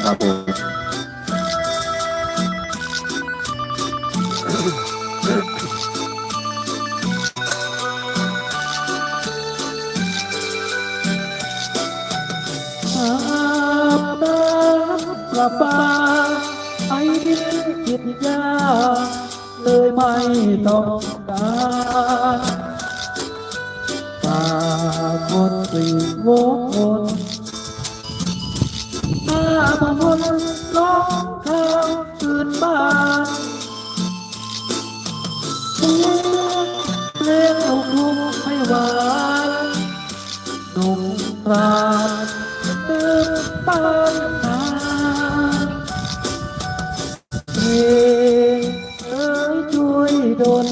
ครับผมอาบน้ำประปาไอ้ดินกินยาเลยไม่ต้องการฝากคนกรีดโวกวนถ้ามาวนร้องทางคืนบ้านเพลงลูกทุ่งไม่หวานหนุ่มพรานเดินบ้านนาเพลงเอ้ยช่วยดล